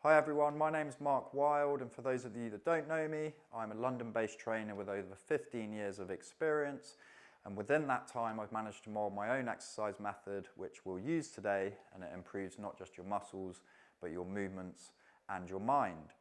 Hi everyone, my name is Mark Wild, and for those of you that don't know me, I'm a London-based trainer with over 15 years of experience, and within that time I've managed to mould my own exercise method which we'll use today, and it improves not just your muscles but your movements and your mind.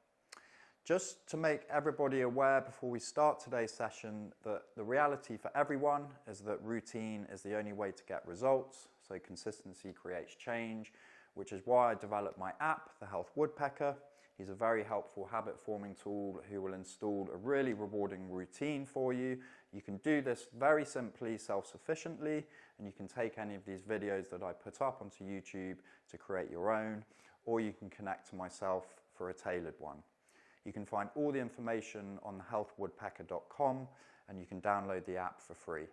Just to make everybody aware before we start today's session that the reality for everyone is that routine is the only way to get results, so consistency creates change, which is why I developed my app, the Health Woodpecker. He's a very helpful habit-forming tool who will install a really rewarding routine for you. You can do this very simply, self-sufficiently, and you can take any of these videos that I put up onto YouTube to create your own, or you can connect to myself for a tailored one. You can find all the information on thehealthwoodpecker.com, and you can download the app for free.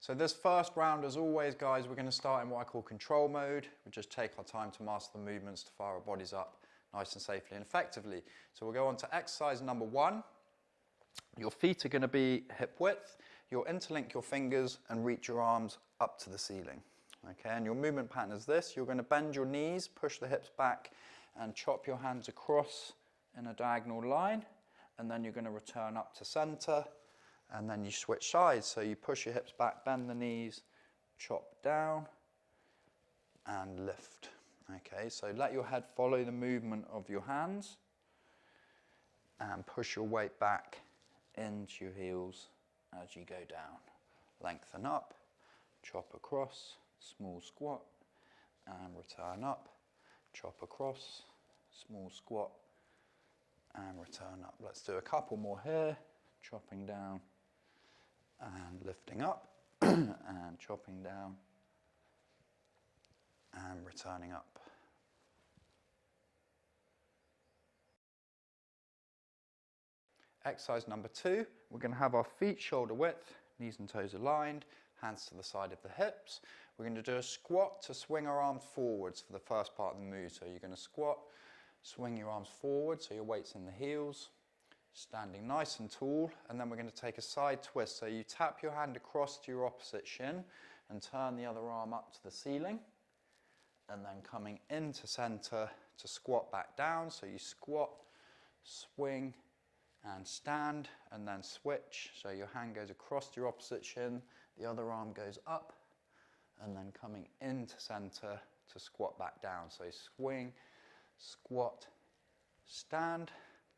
So this first round, as always, guys, we're going to start in what I call control mode. We just take our time to master the movements to fire our bodies up nice and safely and effectively. So we'll go on to exercise number 1. Your feet are going to be hip width. You'll interlink your fingers and reach your arms up to the ceiling. Okay, and your movement pattern is this. You're going to bend your knees, push the hips back, and chop your hands across in a diagonal line. And then you're going to return up to center. And then you switch sides, so you push your hips back, bend the knees, chop down, and lift. Okay, so let your head follow the movement of your hands, and push your weight back into your heels as you go down. Lengthen up, chop across, small squat, and return up, chop across, small squat, and return up. Let's do a couple more here, chopping down, and lifting up, and chopping down, and returning up. Exercise number 2, we're going to have our feet shoulder width, knees and toes aligned, hands to the side of the hips. We're going to do a squat to swing our arms forwards for the first part of the move. So you're going to squat, swing your arms forward, so your weight's in the heels, standing nice and tall, and then we're going to take a side twist. So you tap your hand across to your opposite shin and turn the other arm up to the ceiling, and then coming into center to squat back down. So you squat, swing, and stand, and then switch. So your hand goes across to your opposite shin, the other arm goes up, and then coming into center to squat back down. So swing, squat, stand,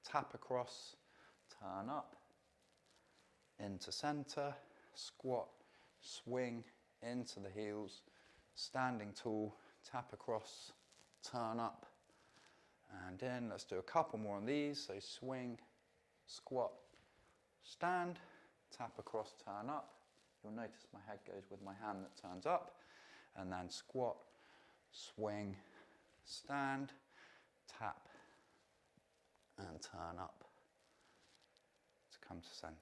tap across, turn up, into center, squat, swing, into the heels, standing tall, tap across, turn up, and in. Let's do a couple more on these. So swing, squat, stand, tap across, turn up. You'll notice my head goes with my hand that turns up, and then squat, swing, stand, tap, and turn up to come to center.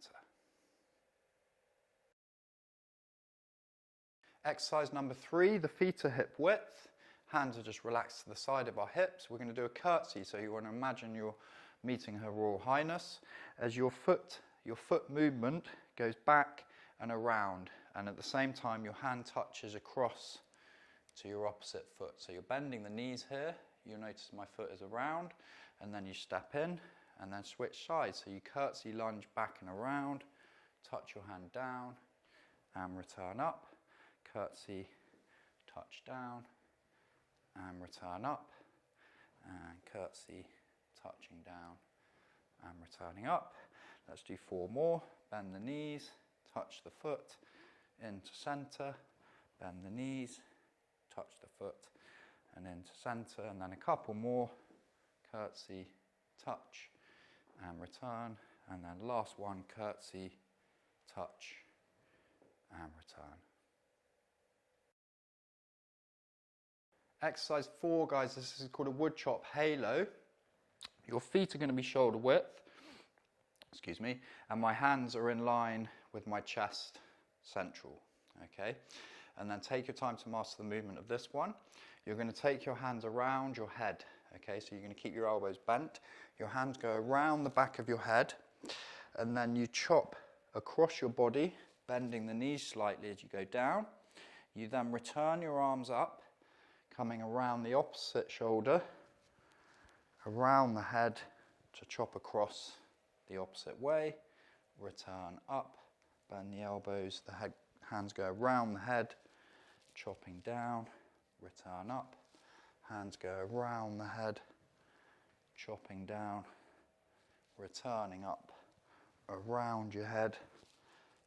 Exercise number 3, the feet are hip width. Hands are just relaxed to the side of our hips. We're going to do a curtsy, so you want to imagine you're meeting Her Royal Highness as your foot movement goes back and around, and at the same time your hand touches across to your opposite foot. So you're bending the knees here. You'll notice my foot is around, and then you step in and then switch sides. So you curtsy, lunge back and around, touch your hand down and return up, curtsy, touch down and return up, and curtsy, touching down and returning up. Let's do 4 more. Bend the knees, touch the foot, into center, bend the knees, touch the foot, and into center, and then a couple more. Curtsy, touch, and return, and then last one, curtsy, touch, and return. Exercise 4, guys, this is called a wood chop halo. Your feet are going to be shoulder width, excuse me, and my hands are in line with my chest central, okay? And then take your time to master the movement of this one. You're going to take your hands around your head, okay? So you're going to keep your elbows bent. Your hands go around the back of your head, and then you chop across your body, bending the knees slightly as you go down. You then return your arms up, coming around the opposite shoulder, around the head to chop across the opposite way, return up, bend the elbows, the hands go around the head, chopping down, return up, hands go around the head, chopping down, returning up, around your head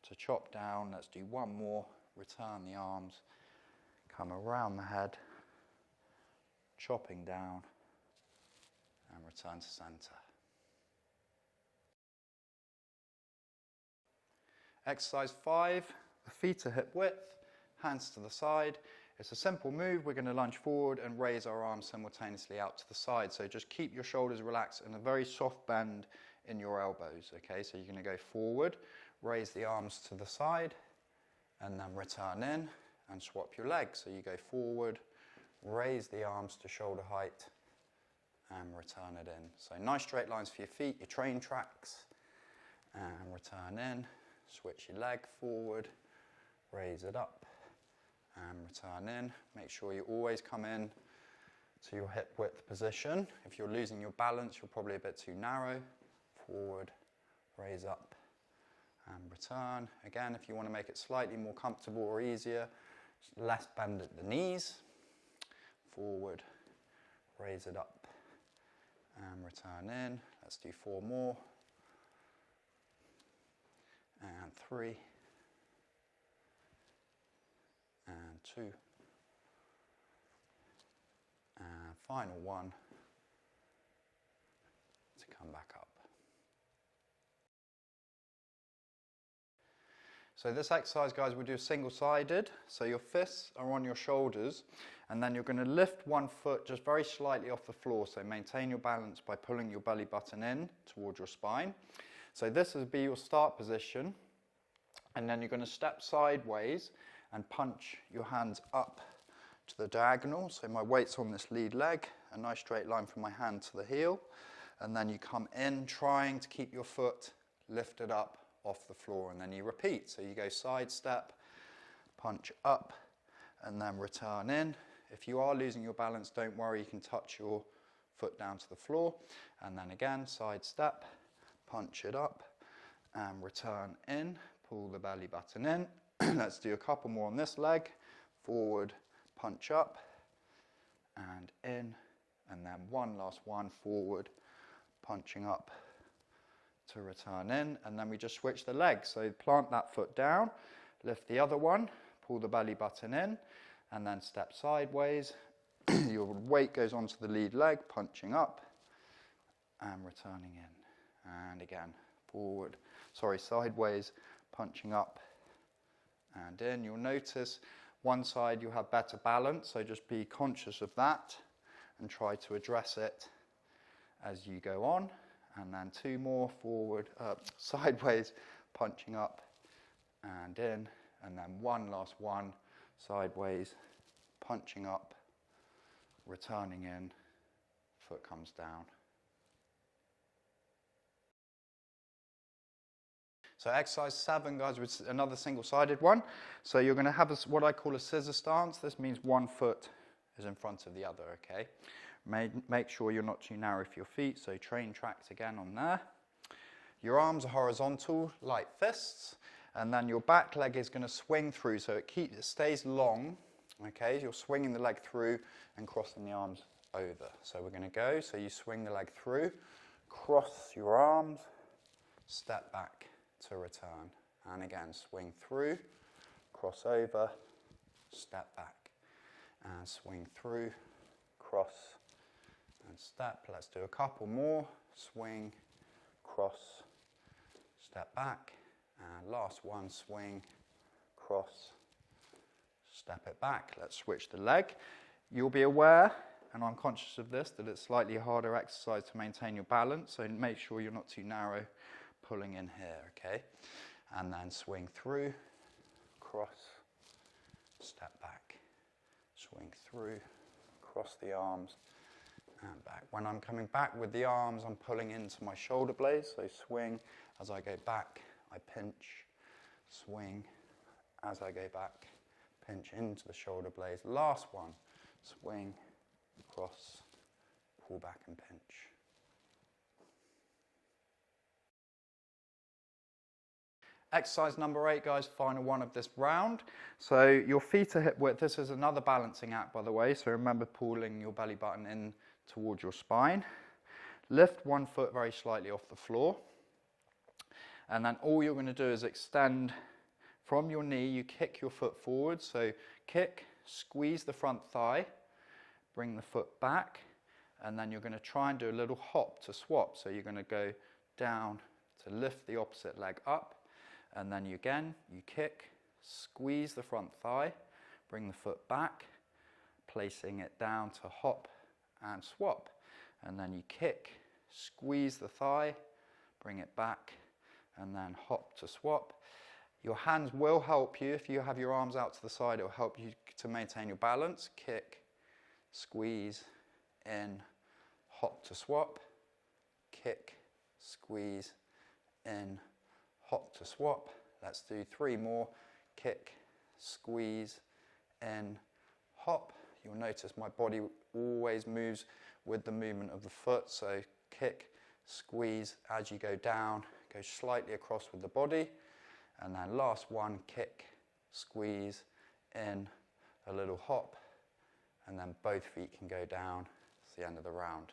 to chop down. Let's do one more, return the arms, come around the head, chopping down, and return to center. Exercise 5, the feet are hip width, hands to the side. It's a simple move. We're going to lunge forward and raise our arms simultaneously out to the side. So just keep your shoulders relaxed and a very soft bend in your elbows. Okay, so you're going to go forward, raise the arms to the side, and then return in and swap your legs. So you go forward, raise the arms to shoulder height, and return it in. So nice straight lines for your feet, your train tracks, and return in. Switch your leg forward, raise it up, and return in. Make sure you always come in to your hip width position. If you're losing your balance, you're probably a bit too narrow. Forward, raise up, and return. Again, if you want to make it slightly more comfortable or easier, less bend at the knees. Forward, raise it up, and return in. Let's do 4 more. And 3, and 2, and final 1 to come back up. So this exercise, guys, we'll do single-sided. So your fists are on your shoulders, and then you're going to lift one foot just very slightly off the floor. So maintain your balance by pulling your belly button in towards your spine. So this will be your start position, and then you're going to step sideways and punch your hands up to the diagonal. So my weight's on this lead leg, a nice straight line from my hand to the heel, and then you come in trying to keep your foot lifted up off the floor, and then you repeat. So you go side step, punch up, and then return in. If you are losing your balance, don't worry, you can touch your foot down to the floor, and then again, side step, punch it up, and return in. Pull the belly button in. Let's do a couple more on this leg. Forward, punch up, and in, and then one last one, forward, punching up to return in, and then we just switch the legs. So plant that foot down, lift the other one, pull the belly button in, and then step sideways. Your weight goes onto the lead leg, punching up, and returning in. And again, sideways, punching up and in. You'll notice one side you'll have better balance, so just be conscious of that and try to address it as you go on. And then 2 more, forward, sideways, punching up and in, and then one last one, sideways, punching up, returning in, foot comes down. So exercise 7, guys, was another single-sided one. So you're going to have what I call a scissor stance. This means one foot is in front of the other, okay? Make sure you're not too narrow for your feet, so train tracks again on there. Your arms are horizontal, like fists, and then your back leg is going to swing through, so it stays long, okay? You're swinging the leg through and crossing the arms over. So we're going to go, so you swing the leg through, cross your arms, step back to return, and again swing through, cross over, step back, and swing through, cross, and step. Let's do a couple more. Swing, cross, step back, and last one, swing, cross, step it back. Let's switch the leg. You'll be aware, and I'm conscious of this, that it's slightly harder exercise to maintain your balance, so make sure you're not too narrow pulling in here, okay? And then swing through, cross, step back, swing through, cross the arms, and back. When I'm coming back with the arms, I'm pulling into my shoulder blades, so swing. As I go back, I pinch, swing. As I go back, pinch into the shoulder blades. Last one, swing, cross, pull back and pinch. Exercise number 8, guys, final one of this round. So your feet are hip width. This is another balancing act, by the way, so remember pulling your belly button in towards your spine. Lift one foot very slightly off the floor, and then all you're going to do is extend from your knee. You kick your foot forward, so kick, squeeze the front thigh, bring the foot back, and then you're going to try and do a little hop to swap. So you're going to go down to lift the opposite leg up, and then you kick, squeeze the front thigh, bring the foot back, placing it down to hop and swap. And then you kick, squeeze the thigh, bring it back, and then hop to swap. Your hands will help you. If you have your arms out to the side, it will help you to maintain your balance. Kick, squeeze, in, hop to swap. Kick, squeeze, in, hop to swap. Let's do 3 more. Kick, squeeze, in, hop. You'll notice my body always moves with the movement of the foot. So kick, squeeze as you go down, go slightly across with the body. And then last one, kick, squeeze, in, a little hop. And then both feet can go down. It's the end of the round.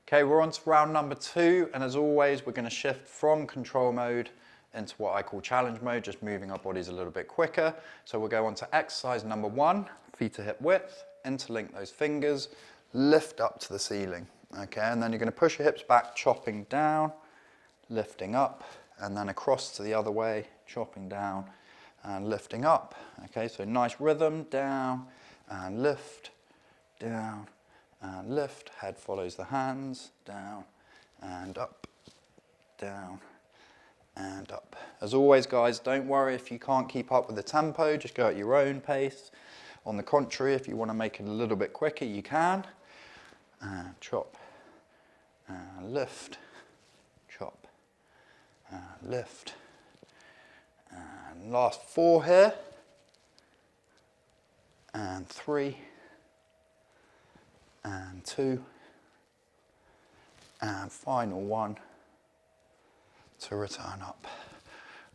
Okay, we're on to round number 2, and as always, we're going to shift from control mode into what I call challenge mode, just moving our bodies a little bit quicker. So we'll go on to exercise number 1, feet to hip width, interlink those fingers, lift up to the ceiling. Okay, and then you're going to push your hips back, chopping down, lifting up, and then across to the other way, chopping down and lifting up. Okay, so nice rhythm, down and lift, down and lift, head follows the hands, down and up, down and up. As always, guys, don't worry if you can't keep up with the tempo, just go at your own pace. On the contrary, if you want to make it a little bit quicker, you can. And chop, and lift, chop, and lift. And last 4 here, and 3, and 2, and final 1 to return up.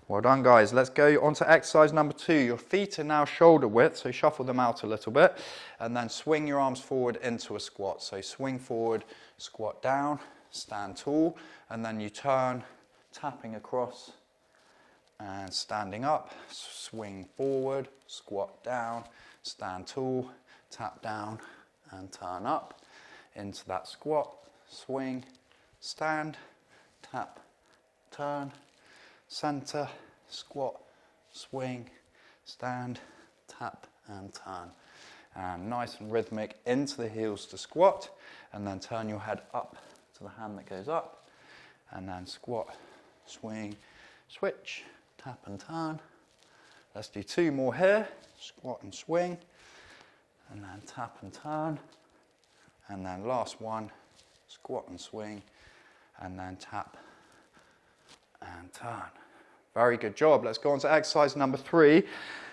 Well done, guys. Let's go on to exercise number 2. Your feet are now shoulder width, so shuffle them out a little bit, and then swing your arms forward into a squat. So swing forward, squat down, stand tall, and then you turn, tapping across and standing up. Swing forward, squat down, stand tall, tap down, and turn up into that squat, swing, stand, tap, turn, center, squat, swing, stand, tap, and turn. And nice and rhythmic into the heels to squat, and then turn your head up to the hand that goes up, and then squat, swing, switch, tap and turn. Let's do 2 more here, squat and swing, and then tap and turn, and then last one, squat and swing, and then tap and turn. Very good job. Let's go on to exercise number 3.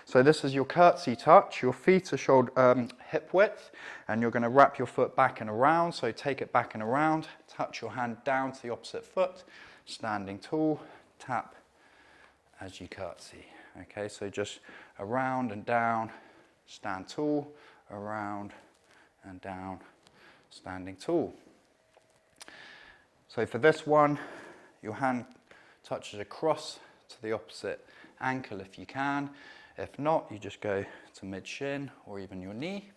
So this is your curtsy touch. Your feet are shoulder, hip width, and you're going to wrap your foot back and around. So take it back and around, touch your hand down to the opposite foot, standing tall, tap as you curtsy. Okay, so just around and down, stand tall, around and down, standing tall. So for this one, your hand touches across to the opposite ankle if you can. If not, you just go to mid-shin or even your knee.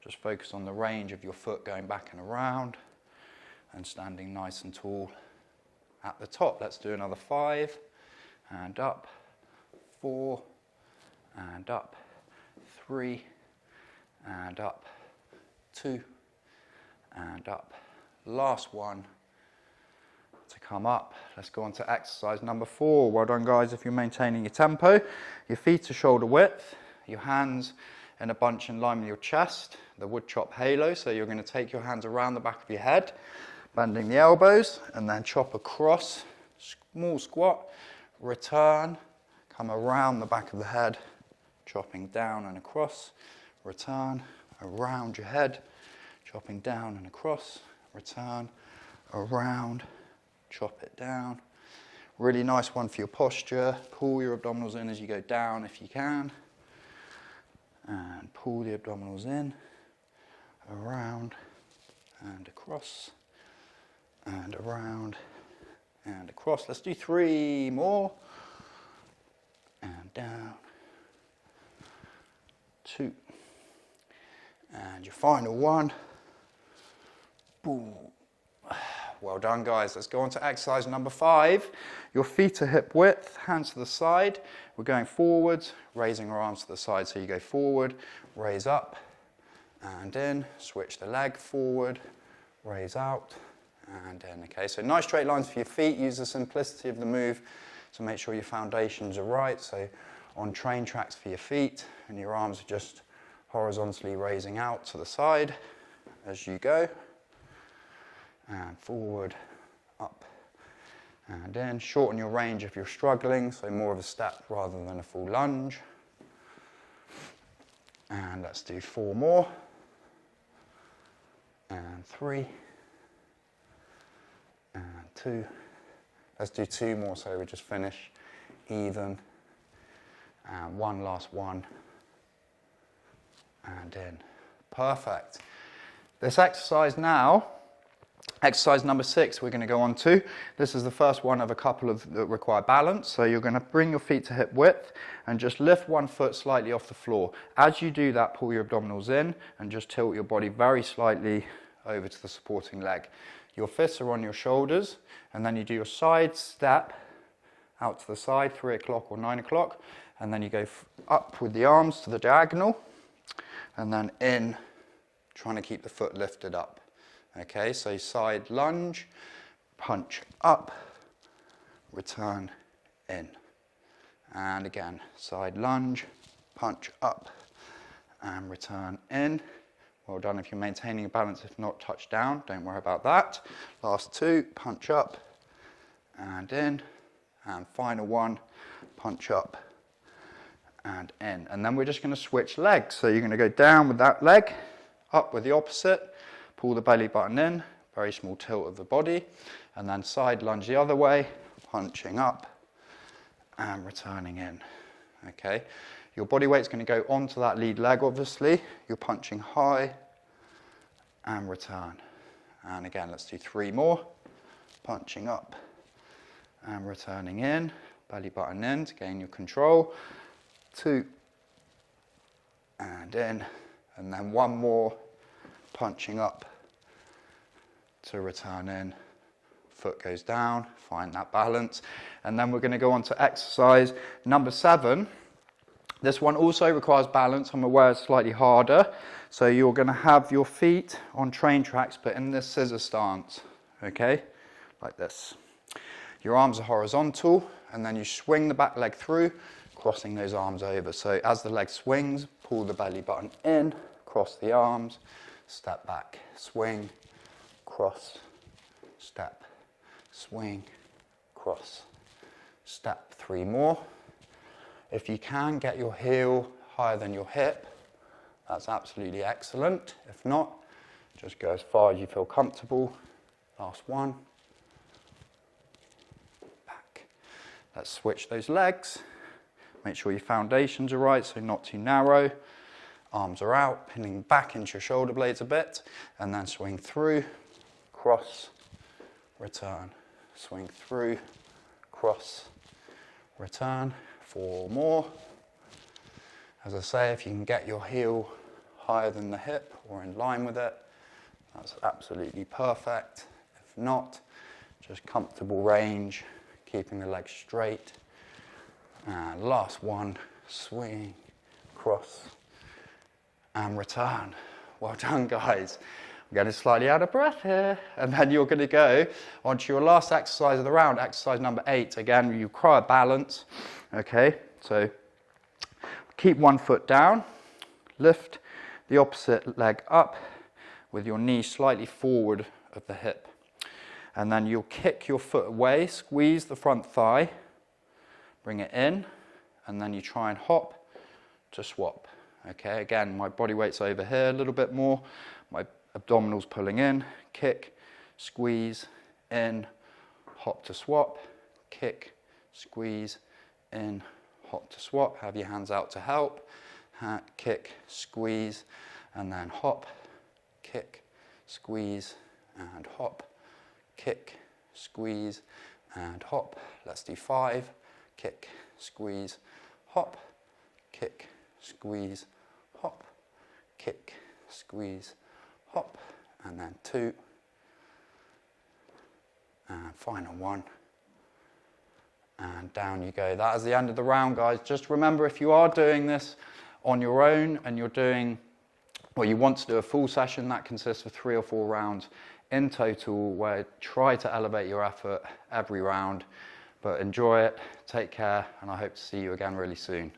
Just focus on the range of your foot going back and around and standing nice and tall at the top. Let's do another 5, and up, 4, and up, 3, and up, 2, and up. Last one to come up. Let's go on to exercise number 4. Well done, guys, if you're maintaining your tempo. Your feet are shoulder width, your hands in a bunch in line with your chest, the wood chop halo. So you're going to take your hands around the back of your head, bending the elbows, and then chop across, small squat, return, come around the back of the head, chopping down and across, return, around your head, chopping down and across, return, around, chop it down. Really nice one for your posture. Pull your abdominals in as you go down if you can. And pull the abdominals in, around and across, and around and across. Let's do 3 more. And down. 2. And your final one. Boom. Well done, guys. Let's go on to exercise number 5. Your feet are hip width, hands to the side. We're going forwards, raising our arms to the side. So you go forward, raise up, and in. Switch the leg forward, raise out, and in. Okay, so nice straight lines for your feet. Use the simplicity of the move to make sure your foundations are right. So on train tracks for your feet, and your arms are just horizontally raising out to the side as you go. And forward, up, and in. Shorten your range if you're struggling, so more of a step rather than a full lunge. And let's do 4 more. And 3. And 2. Let's do 2 more so we just finish even. And one last one. And in. Perfect. This exercise now, exercise number 6 we're going to go on to. This is the first one of a couple of that require balance. So you're going to bring your feet to hip width and just lift one foot slightly off the floor. As you do that, pull your abdominals in and just tilt your body very slightly over to the supporting leg. Your fists are on your shoulders, and then you do your side step out to the side, 3 o'clock or 9 o'clock, and then you go up with the arms to the diagonal, and then in, trying to keep the foot lifted up. Okay, so side lunge, punch up, return in. And again, side lunge, punch up, and return in. Well done if you're maintaining a balance. If not, touch down. Don't worry about that. Last 2, punch up, and in. And final one, punch up, and in. And then we're just going to switch legs. So you're going to go down with that leg, up with the opposite. Pull the belly button in, very small tilt of the body, and then side lunge the other way, punching up and returning in. Okay, your body weight's going to go onto that lead leg, obviously. You're punching high and return. And again, let's do 3 more. Punching up and returning in, belly button in to gain your control. 2 and in, and then 1 more, punching up to return in, foot goes down, find that balance. And then we're going to go on to exercise number 7. This one also requires balance. I'm aware it's slightly harder. So you're going to have your feet on train tracks, but in this scissor stance, okay, like this. Your arms are horizontal, and then you swing the back leg through, crossing those arms over. So as the leg swings, pull the belly button in, cross the arms, step back, swing, cross, step, swing, cross, step. 3 more. If you can get your heel higher than your hip, that's absolutely excellent. If not, just go as far as you feel comfortable. Last one. Back. Let's switch those legs. Make sure your foundations are right, so not too narrow. Arms are out, pinning back into your shoulder blades a bit, and then swing through, cross, return. Swing through, cross, return. 4 more. As I say, if you can get your heel higher than the hip or in line with it, that's absolutely perfect. If not, just comfortable range, keeping the legs straight. And last one, swing, cross, and return. Well done, guys. I'm getting slightly out of breath here. And then you're going to go on to your last exercise of the round, exercise number 8. Again, you require balance. Okay, so keep one foot down, Lift the opposite leg up with your knee slightly forward of the hip. And then you'll kick your foot away, squeeze the front thigh, bring it in, and then you try and hop to swap. Okay, again, my body weight's over here a little bit more. My abdominals pulling in, kick, squeeze, in, hop to swap, kick, squeeze, in, hop to swap. Have your hands out to help. Kick, squeeze, and then hop, kick, squeeze, and hop, kick, squeeze, and hop. Let's do 5. Kick, squeeze, hop, kick, squeeze, hop, kick, squeeze, hop, and then 2, and final 1, and down you go. That is the end of the round, guys. Just remember, if you are doing this on your own and you're doing, well, you want to do a full session that consists of 3 or 4 rounds in total, where try to elevate your effort every round. But enjoy it, take care, and I hope to see you again really soon.